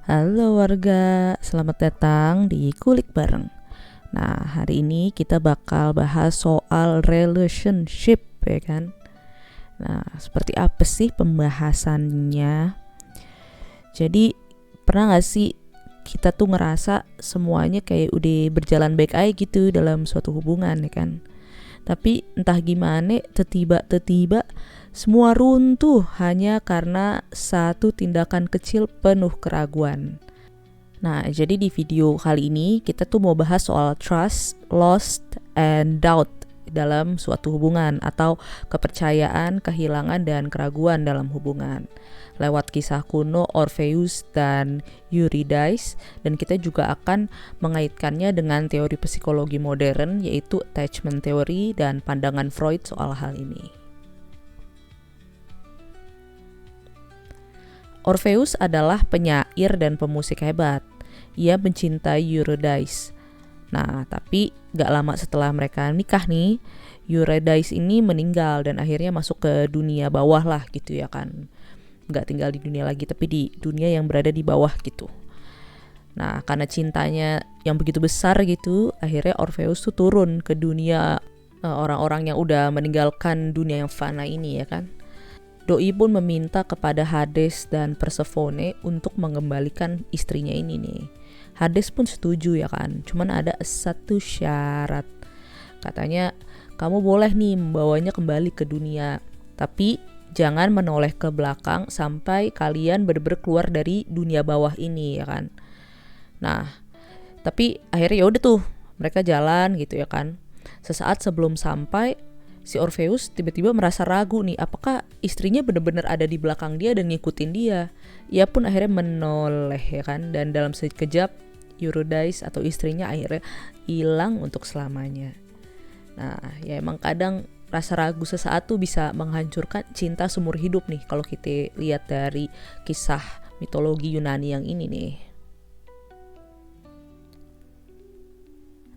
Halo warga, selamat datang di Kulik Bareng. Nah, hari ini kita bakal bahas soal relationship, ya kan? Nah, seperti apa sih pembahasannya? Jadi, pernah gak sih kita tuh ngerasa semuanya kayak udah berjalan baik aja gitu dalam suatu hubungan, ya kan? Tapi entah gimana, tiba-tiba semua runtuh hanya karena satu tindakan kecil penuh keraguan. Nah, jadi di video kali ini kita tuh mau bahas soal trust, lost, and doubt dalam suatu hubungan atau kepercayaan, kehilangan, dan keraguan dalam hubungan. Lewat kisah kuno Orpheus dan Eurydice, dan kita juga akan mengaitkannya dengan teori psikologi modern yaitu attachment theory dan pandangan Freud soal hal ini. Orpheus adalah penyair dan pemusik hebat. Ia mencintai Eurydice. Nah, tapi gak lama setelah mereka nikah nih, Eurydice ini meninggal dan akhirnya masuk ke dunia bawah lah gitu ya kan. Gak tinggal di dunia lagi, tapi di dunia yang berada di bawah gitu. Nah, karena cintanya yang begitu besar gitu, akhirnya Orpheus tuh turun ke dunia orang-orang yang udah meninggalkan dunia yang fana ini ya kan. Doi pun meminta kepada Hades dan Persephone untuk mengembalikan istrinya ini nih. Hades pun setuju ya kan, cuman ada satu syarat. Katanya, kamu boleh nih membawanya kembali ke dunia, tapi jangan menoleh ke belakang sampai kalian benar-benar keluar dari dunia bawah ini ya kan. Nah, tapi akhirnya ya udah tuh, mereka jalan gitu ya kan. Sesaat sebelum sampai, si Orpheus tiba-tiba merasa ragu nih, apakah istrinya benar-benar ada di belakang dia dan ngikutin dia. Ia pun akhirnya menoleh ya kan, dan dalam sekejap Eurydice atau istrinya akhirnya hilang untuk selamanya. Nah, ya emang kadang rasa ragu sesaat tuh bisa menghancurkan cinta seumur hidup nih kalau kita lihat dari kisah mitologi Yunani yang ini nih.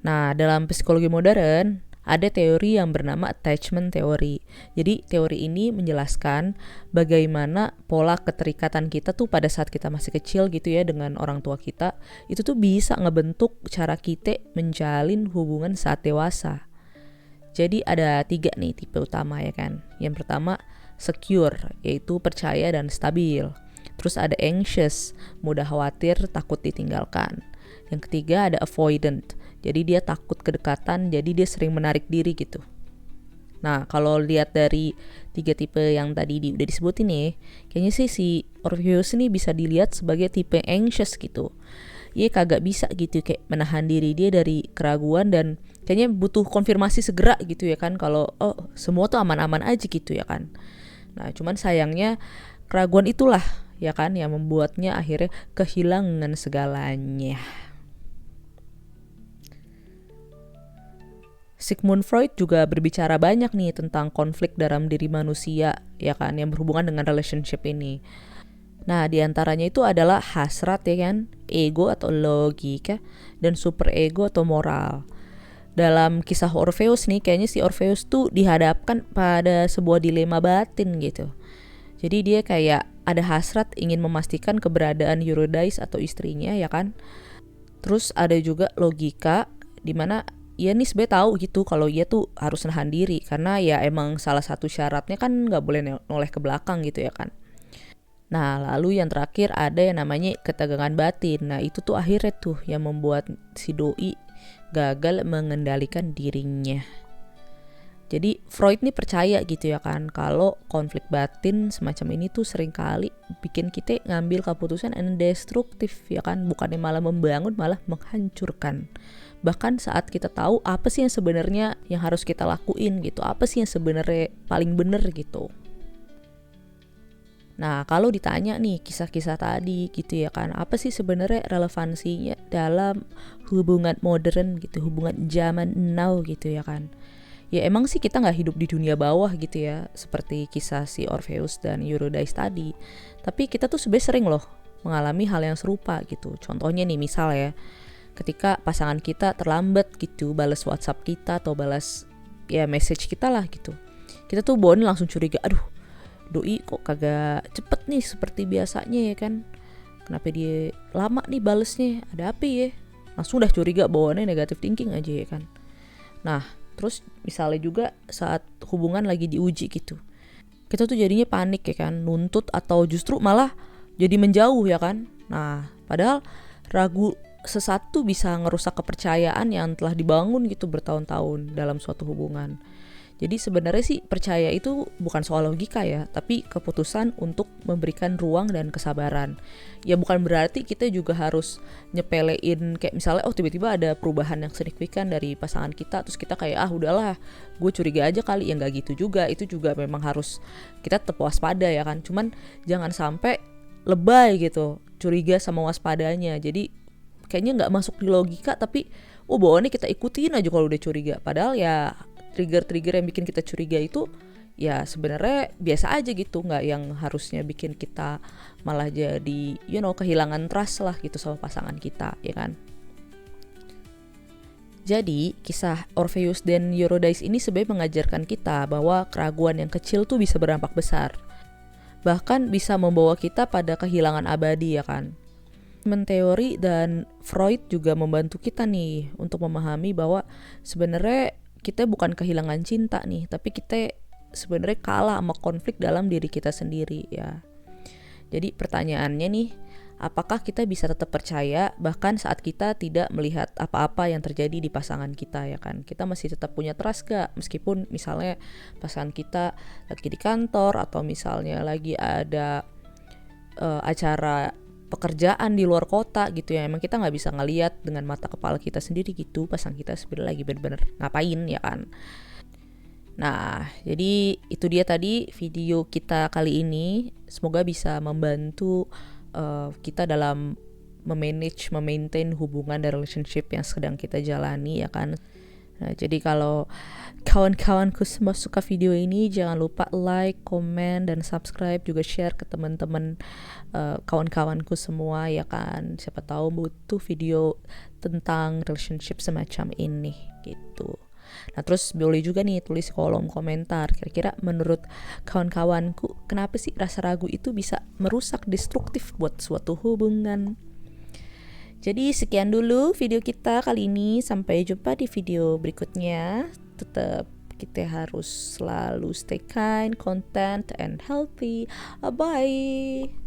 Nah, dalam psikologi modern ada teori yang bernama attachment theory. Jadi teori ini menjelaskan bagaimana pola keterikatan kita tuh pada saat kita masih kecil gitu ya dengan orang tua kita, itu tuh bisa ngebentuk cara kita menjalin hubungan saat dewasa. Jadi ada 3 nih tipe utama ya kan. Yang pertama secure, yaitu percaya dan stabil. Terus ada anxious, mudah khawatir, takut ditinggalkan. Yang ketiga ada avoidant, jadi dia takut kedekatan, jadi dia sering menarik diri gitu. Nah, kalau lihat dari 3 tipe yang tadi udah disebutin nih, kayaknya sih si Orpheus ini bisa dilihat sebagai tipe anxious gitu. Ia kagak bisa gitu kayak menahan diri dia dari keraguan dan kayaknya butuh konfirmasi segera gitu ya kan, kalau semua tuh aman-aman aja gitu ya kan. Nah, cuman sayangnya keraguan itulah ya kan yang membuatnya akhirnya kehilangan segalanya. Sigmund Freud juga berbicara banyak nih tentang konflik dalam diri manusia ya kan yang berhubungan dengan relationship ini. Nah, diantaranya itu adalah hasrat ya kan, ego atau logika, dan super ego atau moral. Dalam kisah Orpheus nih, kayaknya si Orpheus tuh dihadapkan pada sebuah dilema batin gitu. Jadi dia kayak ada hasrat ingin memastikan keberadaan Eurydice atau istrinya ya kan. Terus ada juga logika di mana ia nih sebenarnya tahu gitu kalau ia tuh harus nahan diri karena ya emang salah satu syaratnya kan nggak boleh noleh ke belakang gitu ya kan. Nah, lalu yang terakhir ada yang namanya ketegangan batin. Nah, itu tuh akhirnya tuh yang membuat si doi gagal mengendalikan dirinya. Jadi Freud nih percaya gitu ya kan kalau konflik batin semacam ini tuh seringkali bikin kita ngambil keputusan yang destruktif ya kan, bukannya malah membangun malah menghancurkan. Bahkan saat kita tahu apa sih yang sebenarnya yang harus kita lakuin gitu, apa sih yang sebenarnya paling bener gitu. Nah, kalau ditanya nih kisah-kisah tadi gitu ya kan, apa sih sebenarnya relevansinya dalam hubungan modern gitu, hubungan zaman now gitu ya kan. Ya emang sih kita gak hidup di dunia bawah gitu ya, seperti kisah si Orpheus dan Eurydice tadi. Tapi kita tuh sebenarnya sering loh mengalami hal yang serupa gitu. Contohnya nih misal ya, ketika pasangan kita terlambat gitu balas WhatsApp kita atau balas ya message kita lah gitu, kita tuh langsung curiga, aduh doi kok kagak cepet nih seperti biasanya ya kan. kenapa dia lama nih balesnya, ada apa ya, langsung udah curiga bawaannya negative thinking aja ya kan. Nah terus misalnya juga saat hubungan lagi diuji gitu, kita tuh jadinya panik ya kan, nuntut atau justru malah jadi menjauh ya kan. Nah padahal ragu sesuatu bisa ngerusak kepercayaan yang telah dibangun gitu bertahun-tahun dalam suatu hubungan. Jadi sebenarnya sih percaya itu bukan soal logika ya, tapi keputusan untuk memberikan ruang dan kesabaran. Ya bukan berarti kita juga harus nyepelein kayak misalnya tiba-tiba ada perubahan yang signifikan dari pasangan kita, terus kita kayak udahlah gue curiga aja kali, ya nggak gitu juga. Itu juga memang harus kita tetap waspada ya kan. Cuman jangan sampai lebay gitu curiga sama waspadanya. Jadi kayaknya nggak masuk di logika, tapi bawaannya kita ikutin aja kalau udah curiga. Padahal ya trigger-trigger yang bikin kita curiga itu ya sebenarnya biasa aja gitu, nggak yang harusnya bikin kita malah jadi kehilangan trust lah gitu sama pasangan kita ya kan. Jadi kisah Orpheus dan Eurydice ini sebenarnya mengajarkan kita bahwa keraguan yang kecil tuh bisa berdampak besar, bahkan bisa membawa kita pada kehilangan abadi ya kan. Teori dan Freud juga membantu kita nih untuk memahami bahwa sebenarnya kita bukan kehilangan cinta nih, tapi kita sebenarnya kalah sama konflik dalam diri kita sendiri ya. Jadi pertanyaannya nih, apakah kita bisa tetap percaya bahkan saat kita tidak melihat apa-apa yang terjadi di pasangan kita ya kan? Kita masih tetap punya trust gak? Meskipun misalnya pasangan kita lagi di kantor atau misalnya lagi ada acara pekerjaan di luar kota gitu ya, emang kita nggak bisa ngelihat dengan mata kepala kita sendiri gitu pasangan kita sebenarnya lagi bener-bener ngapain ya kan. Nah jadi itu dia tadi video kita kali ini, semoga bisa membantu kita dalam maintain hubungan dan relationship yang sedang kita jalani ya kan. Nah, jadi kalau kawan-kawanku semua suka video ini, jangan lupa like, komen, dan subscribe, juga share ke teman-teman kawan-kawanku semua ya kan. Siapa tahu butuh video tentang relationship semacam ini gitu. Nah terus boleh juga nih tulis kolom komentar, kira-kira menurut kawan-kawanku kenapa sih rasa ragu itu bisa merusak, destruktif buat suatu hubungan. Jadi sekian dulu video kita kali ini, sampai jumpa di video berikutnya. Tetap kita harus selalu stay kind, content, and healthy. Bye.